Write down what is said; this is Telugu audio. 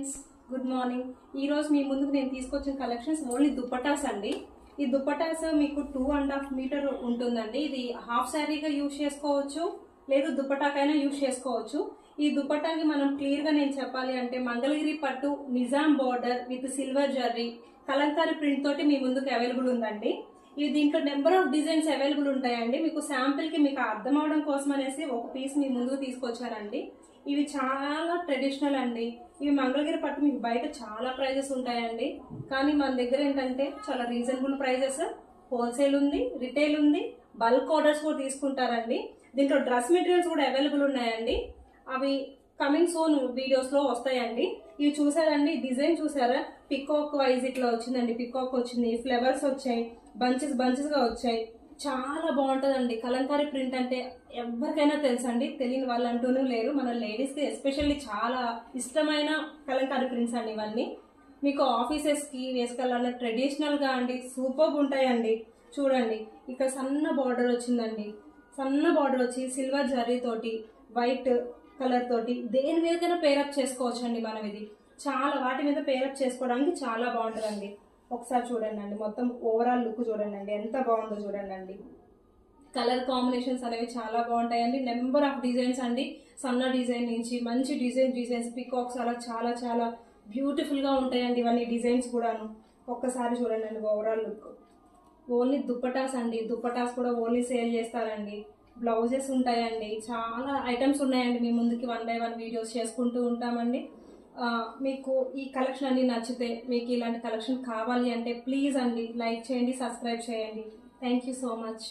Friends, good morning. ఈరోజు మీ ముందుకు నేను తీసుకొచ్చిన కలెక్షన్స్ ఓన్లీ దుప్పటాస్ అండి. ఈ దుప్పటాస్ మీకు 2.5 మీటర్ ఉంటుందండి. ఇది హాఫ్ శారీగా యూజ్ చేసుకోవచ్చు, లేదు దుప్పటాకైనా యూజ్ చేసుకోవచ్చు. ఈ దుప్పటాకి మనం క్లియర్ గా నేను చెప్పాలి అంటే మంగళగిరి పట్టు Nizam border with silver zari Kalamkari print తోటి మీ ముందుకు అవైలబుల్ ఉందండి. ఇది దీంట్లో నెంబర్ ఆఫ్ డిజైన్స్ అవైలబుల్ ఉంటాయండి. మీకు శాంపిల్ కి మీకు అర్థం అవడం కోసం అనేసి ఒక పీస్ మీ ముందుకు తీసుకొచ్చానండి. ఇవి చాలా ట్రెడిషనల్ అండి. ఇవి మంగళగిరి పట్టు మీకు బయట చాలా ప్రైజెస్ ఉంటాయండి, కానీ మన దగ్గర ఏంటంటే చాలా రీజనబుల్ ప్రైజెస్. హోల్సేల్ ఉంది, రిటైల్ ఉంది, బల్క్ ఆర్డర్స్ కూడా తీసుకుంటారండి. దీంట్లో డ్రెస్ మెటీరియల్స్ కూడా అవైలబుల్ ఉన్నాయండి. అవి కమింగ్ సోన్ వీడియోస్ లో వస్తాయండి. ఇవి చూసారండి, డిజైన్ చూసారా? పికాక్ వైజ్ ఇట్లా వచ్చిందండి. పికాక్ వచ్చింది, ఫ్లవర్స్ వచ్చాయి, బంచెస్ బంచెస్ గా వచ్చాయి. చాలా బాగుంటదండి. కలంకారీ ప్రింట్ అంటే ఎవరికైనా తెలుసండి, తెలియని వాళ్ళు అంటూనే లేరు. మన లేడీస్ కి ఎస్పెషల్లీ చాలా ఇష్టమైన కలంకారీ ప్రింట్స్ అండి ఇవన్నీ. మీకు ఆఫీసెస్ కి వేసుకెళ్ళాలన్న ట్రెడిషనల్ గా అండి సూపర్ ఉంటాయండి. చూడండి, ఇక్కడ సన్న బార్డర్ వచ్చిందండి. సన్న బార్డర్ వచ్చి సిల్వర్ జరీ తోటి వైట్ కలర్ తోటి దేని మీదకైనా పేరప్ చేసుకోవచ్చు అండి. మనం ఇది చాలా వాటి మీద పేరప్ చేసుకోవడానికి చాలా బాగుంటుందండి. ఒకసారి చూడండి అండి, మొత్తం ఓవరాల్ లుక్ చూడండి అండి, ఎంత బాగుందో చూడండి అండి. కలర్ కాంబినేషన్స్ అనేవి చాలా బాగుంటాయండి. నెంబర్ ఆఫ్ డిజైన్స్ అండి, సన్న డిజైన్ నుంచి మంచి డిజైన్స్ పికాక్స్ అలా చాలా చాలా బ్యూటిఫుల్ గా ఉంటాయండి ఇవన్నీ డిజైన్స్ కూడాను. ఒక్కసారి చూడండి అండి ఓవరాల్ లుక్. ఓన్లీ దుప్పటాస్ అండి, దుప్పటాస్ కూడా ఓన్లీ సేల్ చేస్తారండి. బ్లౌజెస్ ఉంటాయండి, చాలా ఐటమ్స్ ఉన్నాయండి. మీ ముందుకి 1 by 1 వీడియోస్ చేసుకుంటూ ఉంటామండి. మీకు ఈ కలెక్షన్ అన్ని నచ్చితే, మీకు ఇలాంటి కలెక్షన్ కావాలి అంటే ప్లీజ్ అండి లైక్ చేయండి, సబ్స్క్రైబ్ చేయండి. Thank you so much.